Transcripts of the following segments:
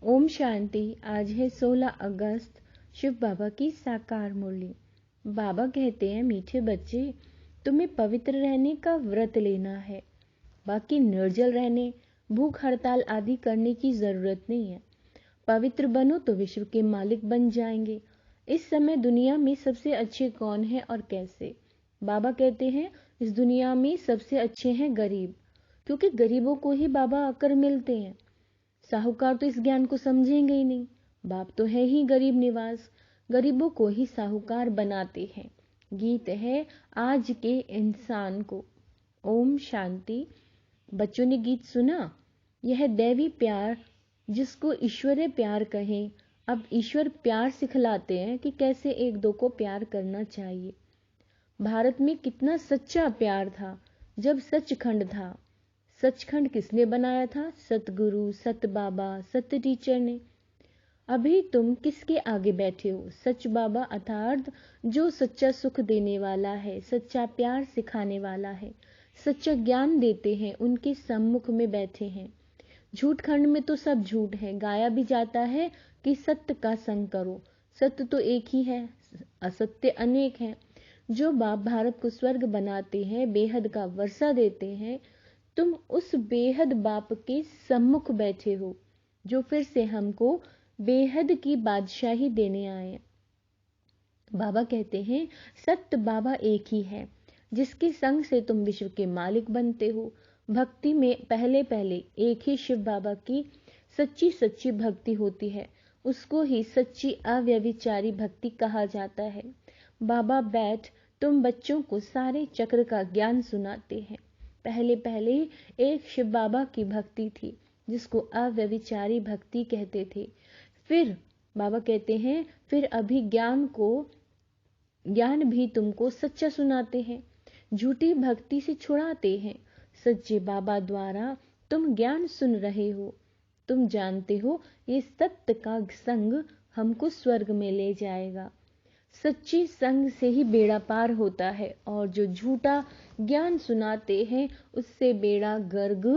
ओम शांति। आज है 16 अगस्त, शिव बाबा की साकार मुरली। बाबा कहते हैं, मीठे बच्चे, तुम्हें पवित्र रहने का व्रत लेना है। बाकी निर्जल रहने, भूख हड़ताल आदि करने की जरूरत नहीं है। पवित्र बनो तो विश्व के मालिक बन जाएंगे। इस समय दुनिया में सबसे अच्छे कौन है और कैसे? बाबा कहते हैं, इस दुनिया में सबसे अच्छे हैं गरीब, क्योंकि गरीबों को ही बाबा आकर मिलते हैं। साहूकार तो इस ज्ञान को समझेंगे ही नहीं। बाप तो है ही गरीब निवास, गरीबों को ही साहूकार बनाते हैं। गीत है आज के इंसान को। ओम शांति। बच्चों ने गीत सुना। यह दैवी प्यार जिसको ईश्वरीय प्यार कहें। अब ईश्वर प्यार सिखलाते हैं कि कैसे एक दो को प्यार करना चाहिए। भारत में कितना सच्चा प्यार था जब सचखंड था। सचखंड किसने बनाया था? सतगुरु, सत बाबा, सत टीचर ने। अभी तुम किसके आगे बैठे हो? सच बाबा अर्थात जो सच्चा सुख देने वाला है, सच्चा प्यार सिखाने वाला है, सच्चा ज्ञान देते हैं, उनके सम्मुख में बैठे हैं। झूठ खंड में तो सब झूठ है। गाया भी जाता है कि सत्य का संग करो। सत्य तो एक ही है, असत्य अनेक हैं। जो बाप भारत को स्वर्ग बनाते हैं, बेहद का वर्षा देते हैं, तुम उस बेहद बाप के सम्मुख बैठे हो, जो फिर से हमको बेहद की बादशाही देने आए। बाबा कहते हैं, सत्य बाबा एक ही है, जिसके संग से तुम विश्व के मालिक बनते हो। भक्ति में पहले पहले एक ही शिव बाबा की सच्ची सच्ची भक्ति होती है। उसको ही सच्ची अव्यभिचारी भक्ति कहा जाता है। बाबा बैठ तुम बच्चों को सारे चक्र का ज्ञान सुनाते हैं। पहले पहले एक शिव बाबा की भक्ति थी, जिसको अव्यभिचारी भक्ति कहते थे। फिर बाबा कहते हैं, फिर अभी ज्ञान भी तुमको सच्चा सुनाते हैं, झूठी भक्ति से छुड़ाते हैं। सच्चे बाबा द्वारा तुम ज्ञान सुन रहे हो। तुम जानते हो ये सत्य का संग हमको स्वर्ग में ले जाएगा। सच्ची संग से ही बेड़ा पार होता है, और जो झूठा ज्ञान सुनाते हैं उससे बेड़ा गर्ग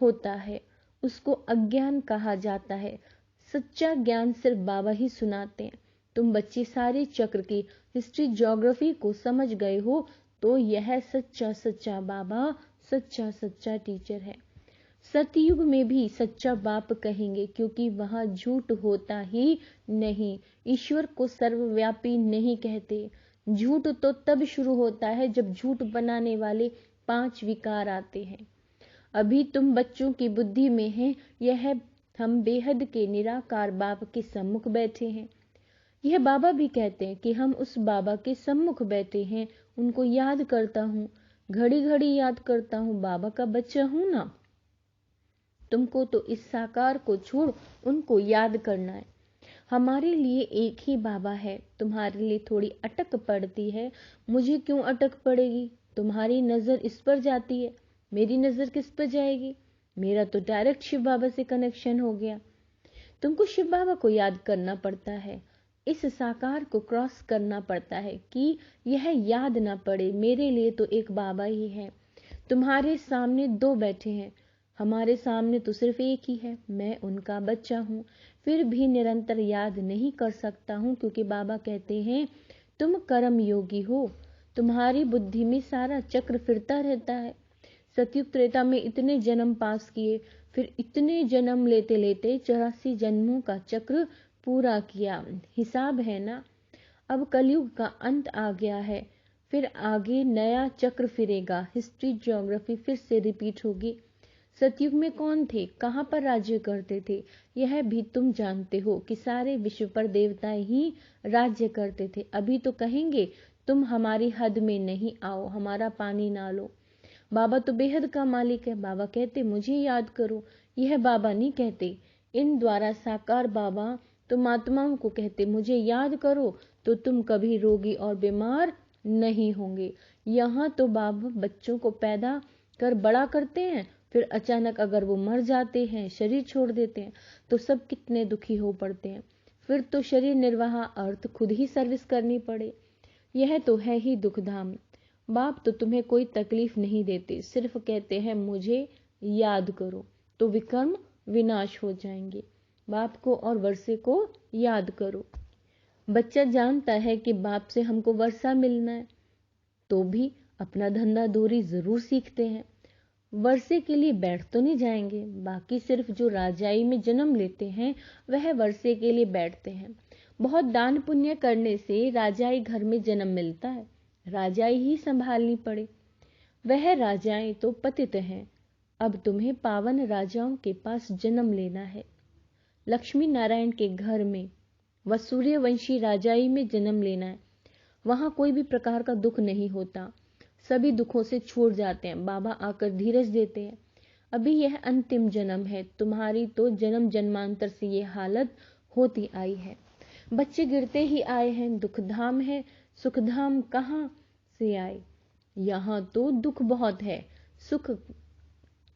होता है। उसको अज्ञान कहा जाता है। सच्चा ज्ञान सिर्फ बाबा ही सुनाते हैं। तुम बच्चे सारे चक्र की हिस्ट्री ज्योग्राफी को समझ गए हो, तो यह सच्चा सच्चा बाबा, सच्चा सच्चा टीचर है। सतयुग में भी सच्चा बाप कहेंगे, क्योंकि वहां झूठ होता ही नहीं। ईश्वर को सर्वव्यापी नहीं कहते। झूठ तो तब शुरू होता है जब झूठ बनाने वाले 5 विकार आते हैं। अभी तुम बच्चों की बुद्धि में है यह हम बेहद के निराकार बाप के सम्मुख बैठे हैं। यह बाबा भी कहते हैं कि हम उस बाबा के सम्मुख बैठे हैं। उनको याद करता हूँ, घड़ी घड़ी याद करता हूँ, बाबा का बच्चा हूं ना। तुमको तो इस साकार को छोड़ उनको याद करना है। हमारे लिए एक ही बाबा है। तुम्हारे लिए थोड़ी अटक पड़ती है। मुझे क्यों अटक पड़ेगी? तुम्हारी नजर इस पर जाती है, मेरी नजर किस पर जाएगी? मेरा तो डायरेक्ट शिव बाबा से कनेक्शन हो गया। तुमको शिव बाबा को याद करना पड़ता है। इस साकार को क्रॉस करना पड़ता है कि यह याद ना पड़े, मेरे लिए तो एक बाबा ही है। तुम्हारे सामने 2 बैठे हैं, हमारे सामने तो सिर्फ एक ही है। मैं उनका बच्चा हूँ, फिर भी निरंतर याद नहीं कर सकता हूँ, क्योंकि बाबा कहते हैं तुम कर्म योगी हो। तुम्हारी बुद्धि में सारा चक्र फिरता रहता है। सतयुग त्रेता में इतने जन्म पास किए, फिर इतने जन्म लेते लेते 84 जन्मों का चक्र पूरा किया। हिसाब है ना। अब कलयुग का अंत आ गया है, फिर आगे नया चक्र फिरेगा। हिस्ट्री ज्योग्राफी फिर से रिपीट होगी। सतयुग में कौन थे, कहां पर राज्य करते थे, यह भी तुम जानते हो कि सारे विश्व पर देवता ही राज्य करते थे। अभी तो कहेंगे तुम हमारी हद में नहीं आओ, हमारा पानी ना लो। बाबा तो बेहद का मालिक है। बाबा कहते मुझे याद करो। यह बाबा नहीं कहते, इन द्वारा साकार बाबा तुम आत्माओं को कहते मुझे याद करो, तो तुम कभी रोगी और बीमार नहीं होंगे। यहाँ तो बाबा बच्चों को पैदा कर बड़ा करते हैं, फिर अचानक अगर वो मर जाते हैं, शरीर छोड़ देते हैं, तो सब कितने दुखी हो पड़ते हैं। फिर तो शरीर निर्वाह अर्थ खुद ही सर्विस करनी पड़े। यह तो है ही दुखधाम। बाप तो तुम्हें कोई तकलीफ नहीं देते, सिर्फ कहते हैं मुझे याद करो, तो विकर्म विनाश हो जाएंगे। बाप को और वर्षे को याद करो। बच्चा जानता है कि बाप से हमको वर्षा मिलना है, तो भी अपना धंधा दूरी जरूर सीखते हैं। वर्षे के लिए बैठ तो नहीं जाएंगे, बाकी सिर्फ जो राजाई में जन्म लेते हैं वह वर्षे के लिए बैठते हैं। बहुत दान पुण्य करने से राजाई घर में जन्म मिलता है, राजाई ही संभालनी पड़े। वह राजाएं तो पतित हैं, अब तुम्हें पावन राजाओं के पास जन्म लेना है। लक्ष्मी नारायण के घर में व सूर्यवंशी राजाई में जन्म लेना है। वहां कोई भी प्रकार का दुख नहीं होता, सभी दुखों से छूट जाते हैं। बाबा आकर धीरज देते हैं, अभी यह अंतिम जन्म है, तुम्हारी तो जन्म जन्मांतर से ये हालत होती आई है। बच्चे गिरते ही आए हैं, दुखधाम है, सुखधाम कहाँ से आए। यहाँ तो दुख बहुत है, सुख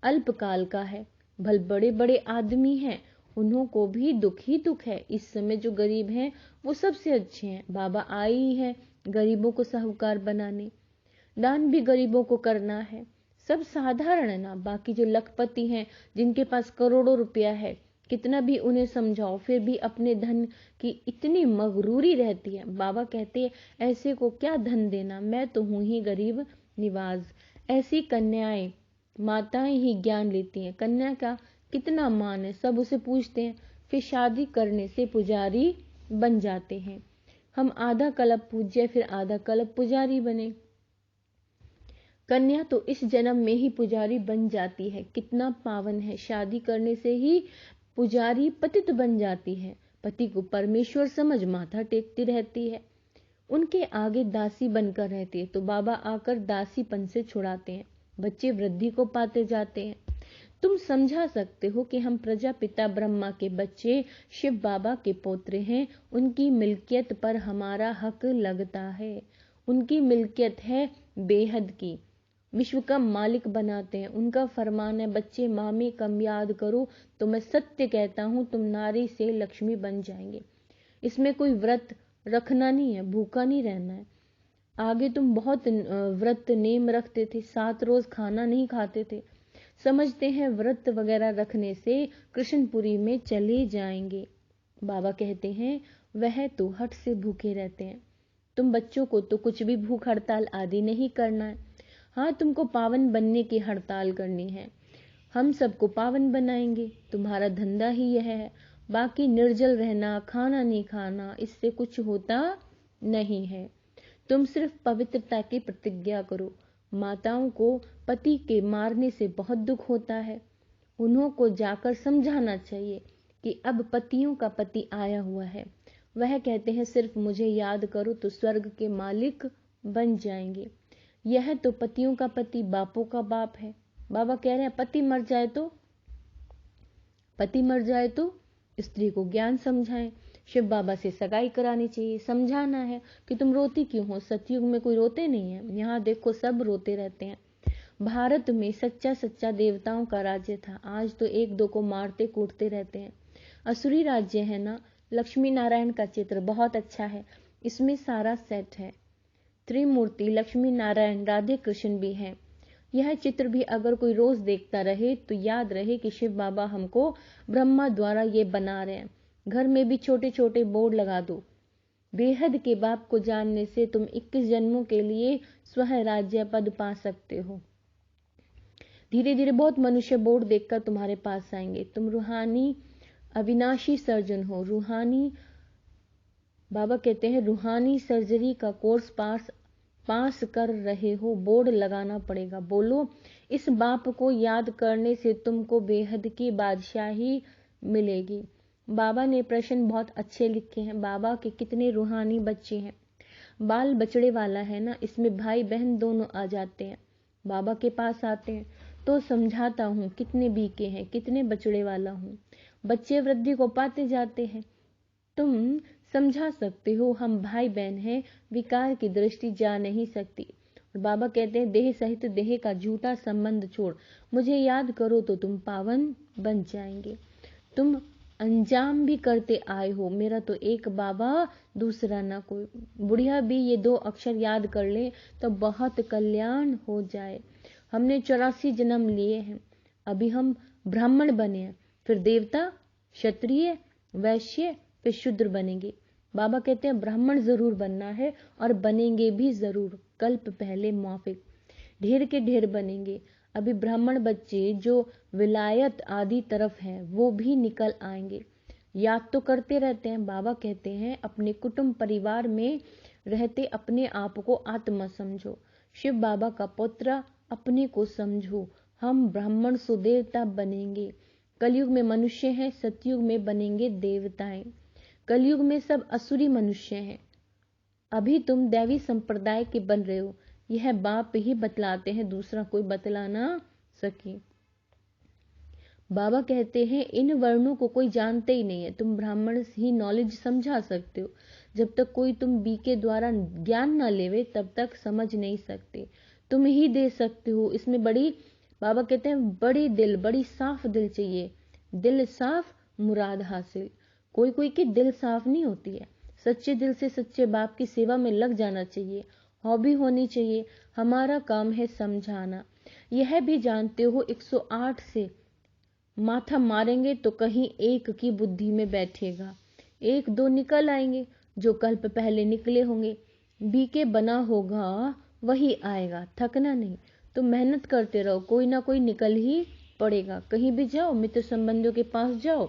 अल्पकाल का है। भल बड़े बड़े आदमी हैं, उन्हों को भी दुख ही दुख है। इस समय जो गरीब हैं वो सबसे अच्छे हैं। बाबा आए ही है गरीबों को साहूकार बनाने। दान भी गरीबों को करना है। सब साधारण है ना, बाकी जो लखपति हैं जिनके पास करोड़ों रुपया है, कितना भी उन्हें समझाओ फिर भी अपने धन की इतनी मगरूरी रहती है। बाबा कहते हैं ऐसे को क्या धन देना, मैं तो हूं ही गरीब निवाज। ऐसी कन्याएं माताएं ही ज्ञान लेती हैं। कन्या का कितना मान है, सब उसे पूछते हैं, फिर शादी करने से पुजारी बन जाते हैं। हम आधा कल्प पूज्य फिर आधा कल्प पुजारी बने। कन्या तो इस जन्म में ही पुजारी बन जाती है, कितना पावन है। शादी करने से ही पुजारी पतित बन जाती है, पति को परमेश्वर समझ माथा टेकती रहती है, उनके आगे दासी बनकर रहती है। तो बाबा आकर दासीपन से छुड़ाते हैं, बच्चे वृद्धि को पाते जाते हैं। तुम समझा सकते हो कि हम प्रजापिता ब्रह्मा के बच्चे शिव बाबा के पोत्र हैं, उनकी मिल्कियत पर हमारा हक लगता है। उनकी मिल्कियत है बेहद की, विश्व का मालिक बनाते हैं। उनका फरमान है बच्चे मामी कम याद करो तो मैं सत्य कहता हूं तुम नारी से लक्ष्मी बन जाएंगे। इसमें कोई व्रत रखना नहीं है, भूखा नहीं रहना है। आगे तुम बहुत व्रत नेम रखते थे, 7 रोज खाना नहीं खाते थे, समझते हैं व्रत वगैरह रखने से कृष्णपुरी में चले जाएंगे। बाबा कहते हैं वह तो हट से भूखे रहते हैं। तुम बच्चों को तो कुछ भी भूख हड़ताल आदि नहीं करना है। हाँ, तुमको पावन बनने की हड़ताल करनी है, हम सबको पावन बनाएंगे, तुम्हारा धंधा ही यह है। बाकी निर्जल रहना, खाना नहीं खाना, इससे कुछ होता नहीं है। तुम सिर्फ पवित्रता की प्रतिज्ञा करो। माताओं को पति के मारने से बहुत दुख होता है, उन्हों को जाकर समझाना चाहिए कि अब पतियों का पति आया हुआ है। वह कहते हैं सिर्फ मुझे याद करो तो स्वर्ग के मालिक बन जाएंगे। यह तो पतियों का पति बापों का बाप है। बाबा कह रहे हैं पति मर जाए तो स्त्री को ज्ञान समझाएं। शिव बाबा से सगाई करानी चाहिए, समझाना है कि तुम रोती क्यों हो, सतयुग में कोई रोते नहीं है, यहाँ देखो सब रोते रहते हैं। भारत में सच्चा देवताओं का राज्य था, आज तो एक दो को मारते कूटते रहते हैं। असुरी राज्य है ना। लक्ष्मी नारायण का चित्र बहुत अच्छा है, इसमें सारा सेट है। त्रिमूर्ति लक्ष्मी नारायण राधे कृष्ण भी हैं। यह चित्र भी अगर कोई रोज देखता रहे तो याद रहे कि शिव बाबा हमको ब्रह्मा द्वारा ये बना रहे हैं। घर में भी छोटे छोटे बोर्ड लगा दो। बेहद के बाप को जानने से तुम 21 जन्मों के लिए स्वह राज्य पद पा सकते हो। धीरे धीरे बहुत मनुष्य बोर्ड देखकर तुम्हारे पास आएंगे। तुम रूहानी अविनाशी सर्जन हो। रूहानी बाबा कहते हैं रूहानी सर्जरी का कोर्स पास कर रहे हो, बोर्ड लगाना पड़ेगा। बोलो इस बाप को याद करने से तुमको बेहद की बादशाही मिलेगी। बाबा ने प्रश्न बहुत अच्छे लिखे हैं। बाबा के कितने रूहानी बच्चे हैं। बाल बछड़े वाला है ना, इसमें भाई बहन दोनों आ जाते हैं। बाबा के पास आते हैं तो समझाता हूँ कितने बीके हैं, कितने बछड़े वाला हूँ। बच्चे वृद्धि को पाते जाते हैं। तुम समझा सकते हो हम भाई बहन हैं, विकार की दृष्टि जा नहीं सकती। और बाबा कहते हैं देह सहित देह का झूठा संबंध छोड़, मुझे याद करो तो तुम पावन बन जाएंगे। तुम अंजाम भी करते आए हो, मेरा तो एक बाबा दूसरा ना कोई। बुढ़िया भी ये 2 अक्षर याद कर ले तो बहुत कल्याण हो जाए। हमने 84 जन्म लिए हैं, अभी हम ब्राह्मण बने हैं, फिर देवता, क्षत्रिय, वैश्य, फिर शूद्र बनेंगे। बाबा कहते हैं ब्राह्मण जरूर बनना है और बनेंगे भी जरूर। कल्प पहले मौफिक ढेर के ढेर बनेंगे। अभी ब्राह्मण बच्चे जो विलायत आदि तरफ हैं वो भी निकल आएंगे। याद तो करते रहते हैं। बाबा कहते हैं अपने कुटुंब परिवार में रहते अपने आप को आत्मा समझो। शिव बाबा का पुत्र अपने को समझो। हम ब्राह्मण सुदेवता बनेंगे। कलयुग में मनुष्य हैं, सतयुग में बनेंगे देवताएं। कलयुग में सब असुरी मनुष्य हैं। अभी तुम दैवी संप्रदाय के बन रहे हो। यह बाप ही बतलाते हैं, दूसरा कोई बतला ना सके। बाबा कहते हैं इन वर्णों को कोई जानते ही नहीं है। तुम ब्राह्मण ही नॉलेज समझा सकते हो। जब तक कोई तुम बी के द्वारा ज्ञान ना लेवे तब तक समझ नहीं सकते। तुम ही दे सकते हो। इसमें बड़ी, बाबा कहते हैं बड़ी दिल, बड़ी साफ दिल चाहिए। दिल साफ मुराद हासिल। कोई कोई की दिल साफ नहीं होती है। सच्चे दिल से सच्चे बाप की सेवा में लग जाना चाहिए। हॉबी होनी चाहिए। हमारा काम है समझाना। यह भी जानते हो 108 से माथा मारेंगे तो कहीं एक की बुद्धि में बैठेगा। एक दो निकल आएंगे जो कल्प पहले निकले होंगे। बीके बना होगा वही आएगा। थकना नहीं, तो मेहनत करते रहो, कोई ना कोई निकल ही पड़ेगा। कहीं भी जाओ, मित्र संबंधियों के पास जाओ,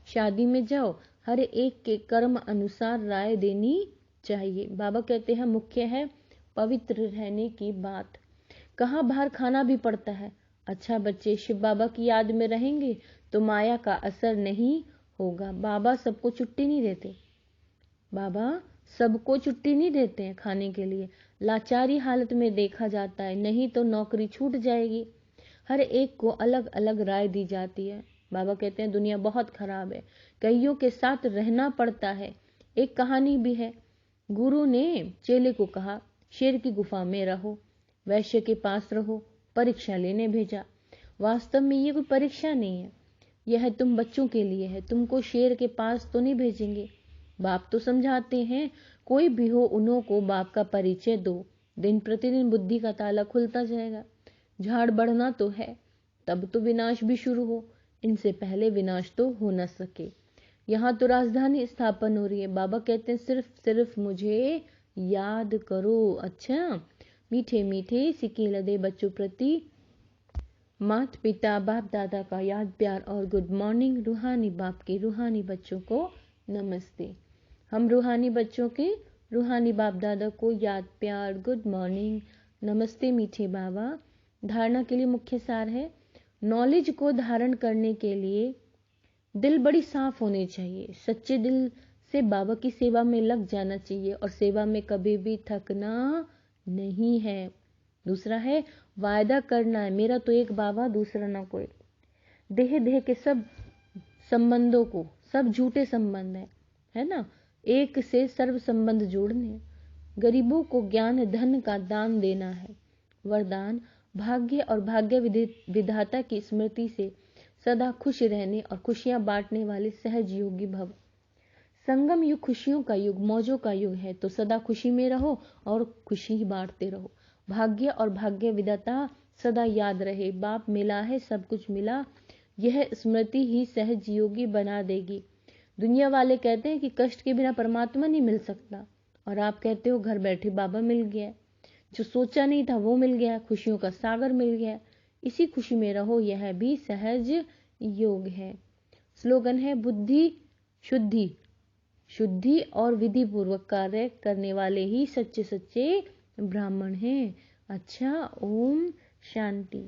शादी में जाओ, हर एक के कर्म अनुसार राय देनी चाहिए। बाबा कहते हैं मुख्य है पवित्र रहने की बात। कहाँ बाहर खाना भी पड़ता है। अच्छा बच्चे शिव बाबा की याद में रहेंगे तो माया का असर नहीं होगा। बाबा सबको छुट्टी नहीं देते। बाबा सबको छुट्टी नहीं देते हैं खाने के लिए। लाचारी हालत में देखा जाता है, नहीं तो नौकरी छूट जाएगी। हर एक को अलग अलग राय दी जाती है। बाबा कहते हैं दुनिया बहुत खराब है, कईयों के साथ रहना पड़ता है। एक कहानी भी है। गुरु ने चेले को कहा शेर की गुफा में रहो, वैश्य के पास रहो, परीक्षा लेने भेजा। वास्तव में ये कोई परीक्षा नहीं है, यह तुम बच्चों के लिए है। तुमको शेर के पास तो नहीं भेजेंगे। बाप तो समझाते हैं कोई भी हो उन्हों को बाप का परिचय दो। दिन प्रतिदिन बुद्धि का ताला खुलता जाएगा। झाड़ बढ़ना तो है, तब तो विनाश भी शुरू हो। इनसे पहले विनाश तो हो न सके। यहाँ तो राजधानी स्थापन हो रही है। बाबा कहते हैं सिर्फ मुझे याद करो। अच्छा मीठे मीठे सिक्के लदे बच्चों प्रति मात पिता बाप दादा का याद प्यार और गुड मॉर्निंग। रूहानी बाप के रूहानी बच्चों को नमस्ते। हम रूहानी बच्चों के रूहानी बाप दादा को याद प्यार गुड मॉर्निंग नमस्ते मीठे बाबा। धारणा के लिए मुख्य सार है, नॉलेज को धारण करने के लिए दिल बड़ी साफ होनी चाहिए। सच्चे दिल से बाबा की सेवा में लग जाना चाहिए और सेवा में कभी भी थकना नहीं है। दूसरा है वायदा करना है, मेरा तो एक बाबा दूसरा ना कोई। देह के सब संबंधों को, सब झूठे संबंध है ना, एक से सर्व संबंध जोड़ने। गरीबों को ज्ञान धन का दान देना है। वरदान भाग्य और भाग्य विधाता की स्मृति से सदा खुश रहने और खुशियां बांटने वाले सहज योगी भव। संगम युग खुशियों का युग, मौजों का युग है, तो सदा खुशी में रहो और खुशी ही बांटते रहो। भाग्य और भाग्य विधाता सदा याद रहे। बाप मिला है, सब कुछ मिला, यह स्मृति ही सहज योगी बना देगी। दुनिया वाले कहते हैं कि कष्ट के बिना परमात्मा नहीं मिल सकता, और आप कहते हो घर बैठे बाबा मिल गया। जो सोचा नहीं था वो मिल गया, खुशियों का सागर मिल गया। इसी खुशी में रहो, यह भी सहज योग है। स्लोगन है बुद्धि शुद्धि और विधि पूर्वक कार्य करने वाले ही सच्चे ब्राह्मण हैं। अच्छा ओम शांति।